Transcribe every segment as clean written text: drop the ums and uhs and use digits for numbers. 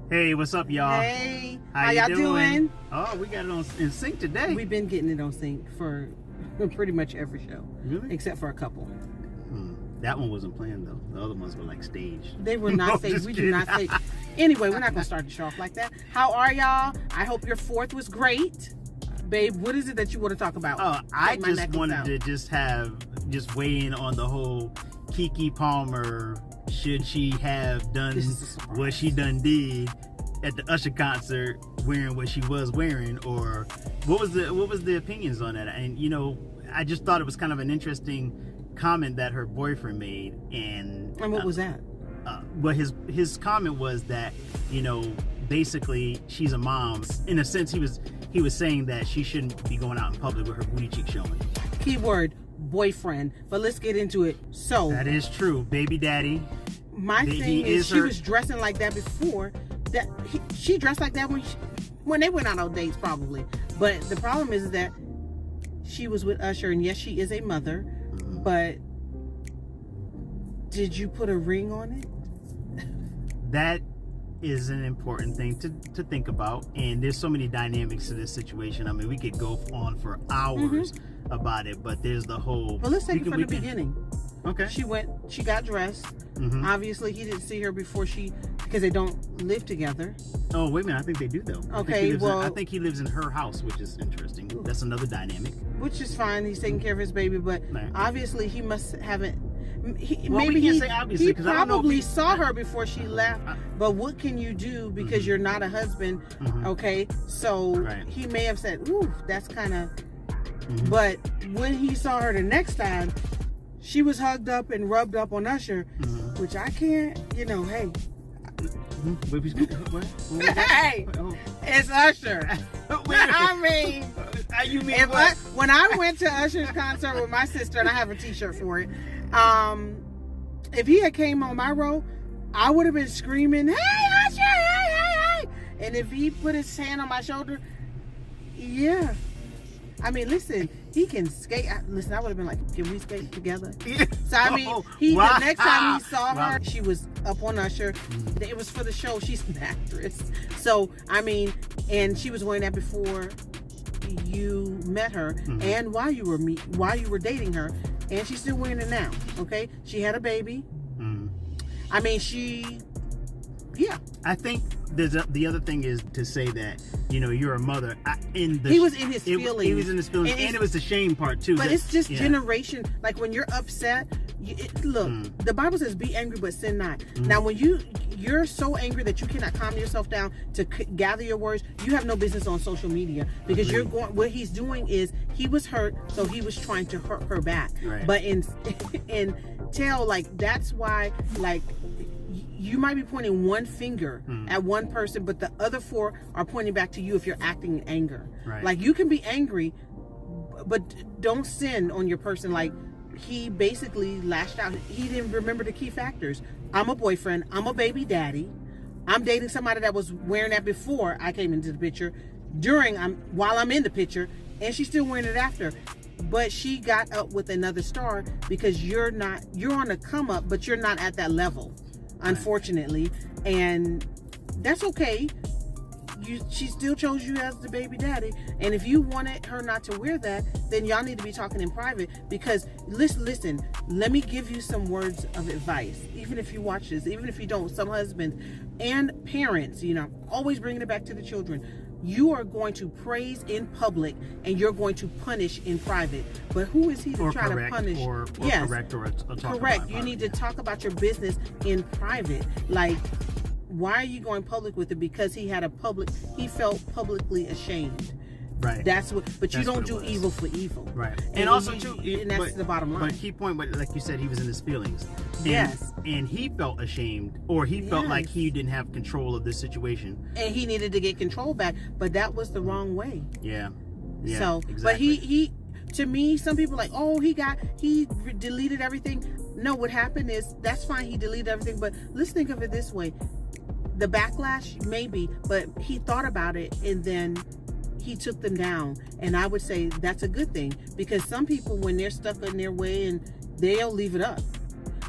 Hey, what's up, y'all? Hey, how y'all doing? Oh, we got it on in sync today. We've been getting it on sync for pretty much every show. Really? Except for a couple. That one wasn't planned, though. The other ones were, like, staged. They were not No, staged. just We kidding. do not stage. Anyway, we're not going to start the show off like that. How are y'all? I hope your 4th was great. Babe, what is it that you want to talk about? I Take my just necklace wanted out. to just weigh in on the whole Keke Palmer, should she have done This is a surprise. what she done did at the Usher concert wearing what she was wearing, or what was the opinions on that? And I just thought it was kind of an interesting comment that her boyfriend made. And what was that? Well, his comment was that basically she's a mom. In a sense, he was saying that she shouldn't be going out in public with her booty cheek showing. Keyword boyfriend. But let's get into it. So That is true, baby daddy. my thing is she was dressing like that before. She dressed like that when they went out on dates, probably. But the problem is that she was with Usher, and yes, she is a mother. But did you put a ring on it? That is an important thing to think about, and there's so many dynamics to this situation. I mean, we could go on for hours about it, but there's the whole. Well, let's take it from the beginning. Okay. She got dressed. Obviously, he didn't see her before because they don't live together. Oh, wait a minute. I think they do, though. I think he lives in her house, which is interesting. That's another dynamic. Which is fine. He's taking care of his baby, but obviously he must haven't. He probably saw her before she left. But what can you do because you're not a husband? Okay, so he may have said, "Ooh, that's kind of." But when he saw her the next time, she was hugged up and rubbed up on Usher, which I can't. Hey. Hey, it's Usher. I mean, when I went to Usher's concert with my sister, and I have a T-shirt for it, if he had came on my row, I would have been screaming, "Hey, Usher! Hey, hey, hey!" And if he put his hand on my shoulder, yeah. I mean, listen, he can skate. Listen, I would have been like, "Can we skate together?" So I mean, the next time he saw her, she was up on Usher. It was for the show. She's an actress, so I mean, and she was wearing that before you met her, and while you were dating her, and she's still wearing it now. Okay, she had a baby. I mean, I think the other thing is to say that you're a mother. He was in his feelings. He was in his feelings, and it was the shame part too. But it's just generation. Like when you're upset, look. The Bible says, "Be angry, but sin not." Now, when you're so angry that you cannot calm yourself down to gather your words, you have no business on social media because what he's doing is he was hurt, so he was trying to hurt her back. Right. But in that's why you might be pointing one finger at one person, but the other 4 are pointing back to you if you're acting in anger. Right. Like, you can be angry, but don't sin on your person. Like, he basically lashed out. He didn't remember the key factors. I'm a boyfriend. I'm a baby daddy. I'm dating somebody that was wearing that before I came into the picture, while I'm in the picture, and she's still wearing it after. But she got up with another star because you're on the come up, but you're not at that level. Unfortunately, and that's okay. She still chose you as the baby daddy, and if you wanted her not to wear that, then y'all need to be talking in private. Because listen, let me give you some words of advice. Even if you watch this, even if you don't, some husbands and parents, always bringing it back to the children. You are going to praise in public, and you're going to punish in private. But who is he to try to punish? Correct. You need to talk about your business in private. Like, why are you going public with it? Because he felt publicly ashamed. Right. But you don't do evil for evil. Right. And also that's the bottom line. But key point, like you said, he was in his feelings. Yes. And he felt ashamed, or he felt like he didn't have control of this situation. And he needed to get control back, but that was the wrong way. Yeah. So, exactly. But he to me, some people are like, "Oh, he deleted everything." No, what happened is, that's fine, he deleted everything, but let's think of it this way. The backlash, maybe, but he thought about it, and then he took them down. And I would say that's a good thing, because some people, when they're stuck in their way, and they'll leave it up.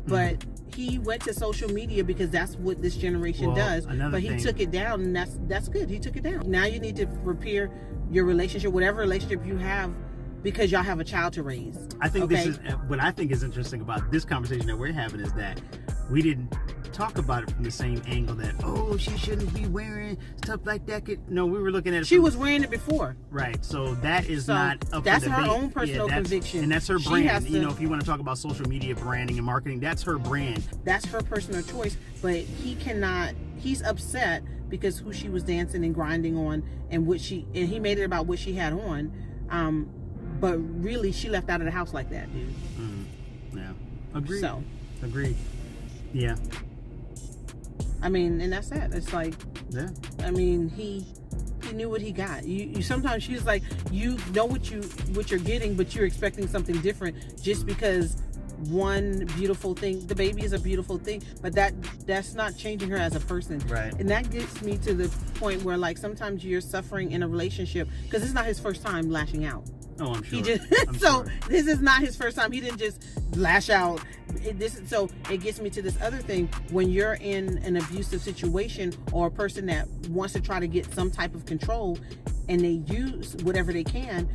But he went to social media because that's what this generation does. But he took it down, and that's good. He took it down. Now you need to repair your relationship, whatever relationship you have, because y'all have a child to raise. I think this is what I think is interesting about this conversation that we're having is that we didn't talk about it from the same angle that, oh, she shouldn't be wearing stuff like that. No, we were looking at it. She was wearing it before. Right. So that is not up that's for her debate. own personal conviction. And that's her brand. You know, if you want to talk about social media branding and marketing, that's her brand. That's her personal choice. But he's upset because who she was dancing and grinding on and he made it about what she had on. But really, she left out of the house like that, dude. Yeah. Agreed. So. Agreed. Yeah. I mean, and that's it. It's like, yeah. I mean, he knew what he got. You sometimes she's like, you know what you're getting, but you're expecting something different just because one beautiful thing. The baby is a beautiful thing, but that's not changing her as a person. Right. And that gets me to the point where, like, sometimes you're suffering in a relationship because it's not his first time lashing out. Oh, I'm sure. This is not his first time. He didn't just lash out. So it gets me to this other thing. When you're in an abusive situation or a person that wants to try to get some type of control and they use whatever they can,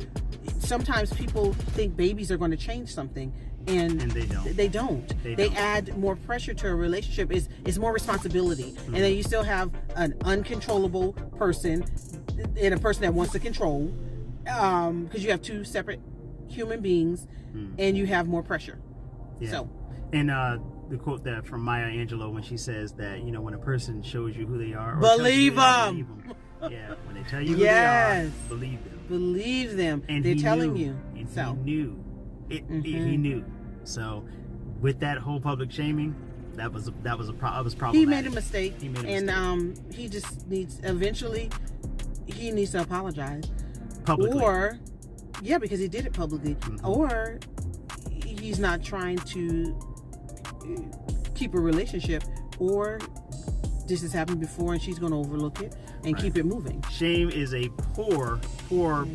sometimes people think babies are going to change something. And they don't. They add more pressure to a relationship. It's more responsibility. And then you still have an uncontrollable person and a person that wants to control. Because you have two separate human beings and you have more pressure. Yeah. So, and the quote that from Maya Angelou when she says that, you know, when a person shows you who they are, believe them. Yeah, when they tell you who they are, believe them. Believe them. And they're telling you. And so. he knew. He knew. So, with that whole public shaming, that was problematic. He made a mistake. And he just needs he needs to apologize. Publicly. Or, yeah, because he did it publicly. Or he's not trying to keep a relationship, or this has happened before and she's going to overlook it and keep it moving. Shame is a poor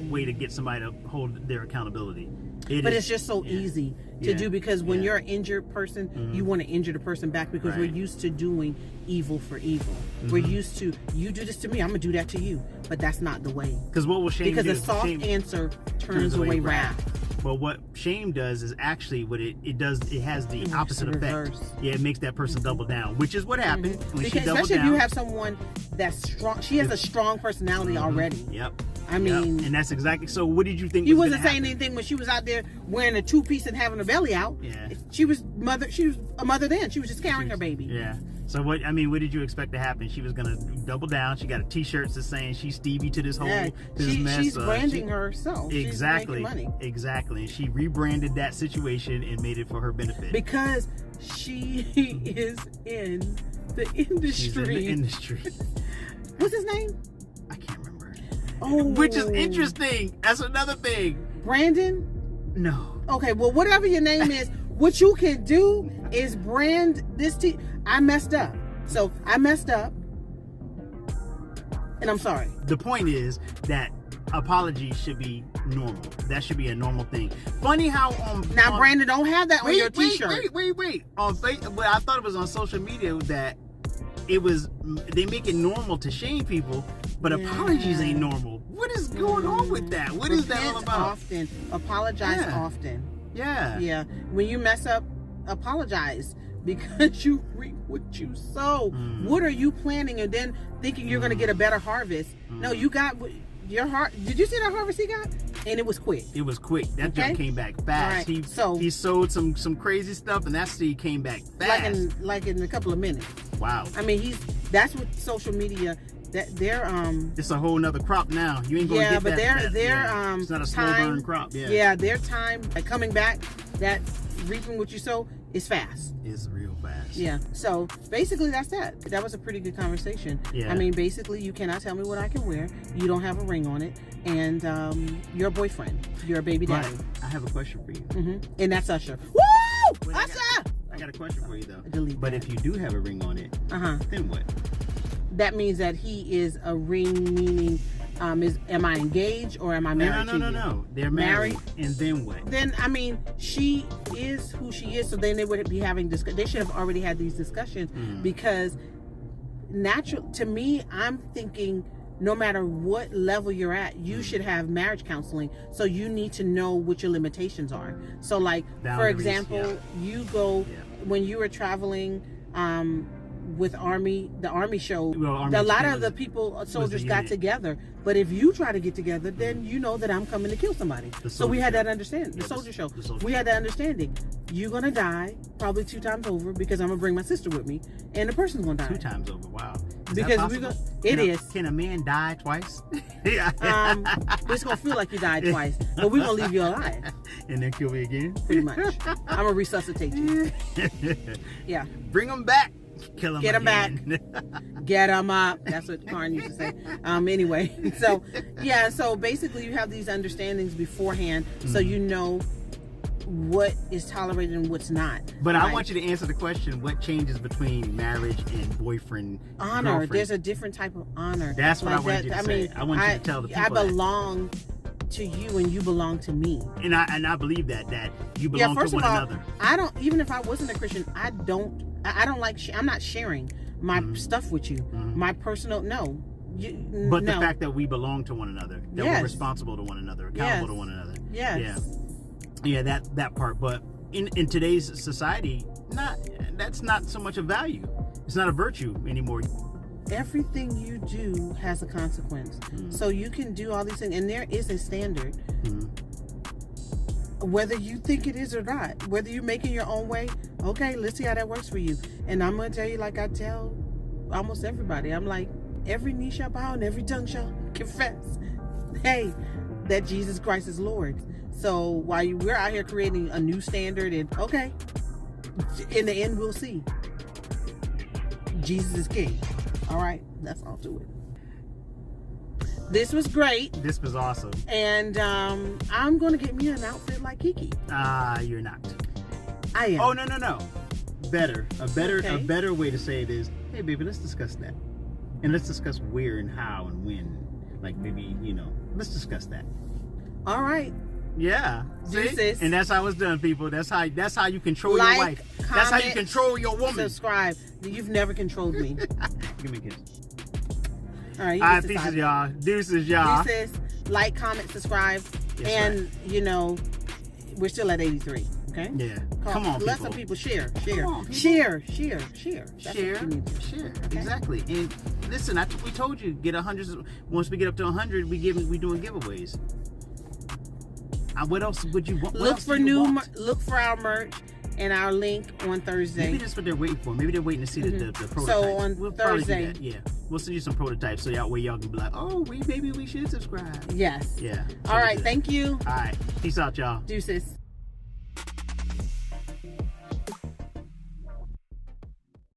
way to get somebody to hold their accountability. It's just so easy to do, because when you're an injured person, you want to injure the person back, because we're used to doing evil for evil. We're used to, you do this to me, I'm going to do that to you. But that's not the way. Because what will shame do? Because a soft answer turns away wrath. But what shame does is actually what it does. It has the opposite effect. Yeah, it makes that person double down, which is what happened when she doubled especially down. If you have someone that's strong. She has a strong personality already. Yep. I mean, and that's exactly. So, what did you think? He wasn't saying anything when she was out there wearing a two-piece and having a belly out. Yeah. She was a mother then. She was just carrying her baby. Yeah. So what did you expect to happen? She was gonna double down. She got a T-shirt that's saying she's Stevie to this whole mess. She's branding herself. Exactly. She's making money. Exactly. And she rebranded that situation and made it for her benefit. Because she is in the industry. She's in the industry. What's his name? I can't remember. Oh. Which is interesting. That's another thing. Brandon? No. Okay, well, whatever your name is, what you can do is brand this I messed up. So I messed up. And I'm sorry. The point is that apologies should be normal. That should be a normal thing. Funny how now Brandon don't have that on your T-shirt. Wait. On Facebook, I thought it was on social media that they make it normal to shame people, but apologies ain't normal. What is going on with that? What is that all about? Often. Apologize often. Yeah. Yeah. When you mess up, apologize, because you reap what you sow. What are you planting and then thinking you're going to get a better harvest? No, you got your heart. Did you see that harvest he got? And it was quick. It was quick. That jump came back fast. Right. He sowed some crazy stuff, and that seed came back fast. Like in a couple of minutes. Wow. I mean, that's what social media. That they're it's a whole nother crop now. You ain't gonna get that. Yeah, but their it's not a slow burn crop. Yeah, their time coming back, that reaping what you sow is fast. It's real fast. Yeah. So basically, that's that. That was a pretty good conversation. Yeah. I mean, basically, you cannot tell me what I can wear. You don't have a ring on it, and you're a boyfriend. You're a baby daddy. Right. I have a question for you. And that's Usher. Woo! Wait, Usher! I got a question for you though. Delete but that. If you do have a ring on it, then what? That means that he is a ring, meaning Am I engaged or am I married? No. They're married, and then what? Then I mean, she is who she is. So then they would be having They should have already had these discussions because to me, I'm thinking no matter what level you're at, you should have marriage counseling. So you need to know what your limitations are. So like, Boundaries, for example, you go when you were traveling. With the Army show, a lot of the soldiers got together. But if you try to get together, then you know that I'm coming to kill somebody. So we had that understanding. The soldier show. We had that understanding. You're gonna die probably 2 times over because I'm gonna bring my sister with me, and the person's gonna die 2 times over. Wow. Because it is. Can a man die twice? It's gonna feel like you died twice, but we're gonna leave you alive. And then kill me again? Pretty much. I'm gonna resuscitate you. Yeah. Bring them back. Kill them. Get them back. Get them up. That's what Karn used to say. Anyway, so yeah. So basically, you have these understandings beforehand, so you know what is tolerated and what's not. But I want you to answer the question: what changes between marriage and boyfriend? Honor. Girlfriend? There's a different type of honor. That's what I want you to say. I want you to tell the people. I belong to you and you belong to me. And I believe that you belong to one another. I don't. Even if I wasn't a Christian, I don't like. I'm not sharing my stuff with you. My personal But the fact that we belong to one another, that we're responsible to one another, accountable to one another. Yes. Yeah, that part. But in today's society, that's not so much a value. It's not a virtue anymore. Everything you do has a consequence. So you can do all these things, and there is a standard. Whether you think it is or not, whether you're making your own way, okay, let's see how that works for you. And I'm going to tell you, like I tell almost everybody, I'm like, every knee shall bow and every tongue shall confess, hey, that Jesus Christ is Lord. So while we're out here creating a new standard, and okay, in the end, we'll see. Jesus is King. All right, that's all to it. This was great. This was awesome. And I'm going to get me an outfit like Keke. You're not. I am. Oh, no. Better. A better way to say it is, hey, baby, let's discuss that. And let's discuss where and how and when. Like, maybe, let's discuss that. All right. Yeah. Deuces. And that's how it's done, people. That's how you control your wife. Comment, that's how you control your woman. Subscribe. You've never controlled me. Give me a kiss. All right. All right, pieces, y'all. Deuces, y'all. Deuces. Like, comment, subscribe. And, we're still at 83. Okay? Yeah. Come on, let people. some people share. Share. Come on, people. Share. That's share. Okay? Exactly. And listen, we told you, get 100. Once we get up to 100, we doing giveaways. What else would you want? Look for our merch and our link on Thursday. Maybe that's what they're waiting for. Maybe they're waiting to see the prototypes. So on we'll Thursday, yeah, we'll send you some prototypes so y'all can be like, oh, maybe we should subscribe. Yes. Yeah. All right. Thank you. All right. Peace out, y'all. Deuces.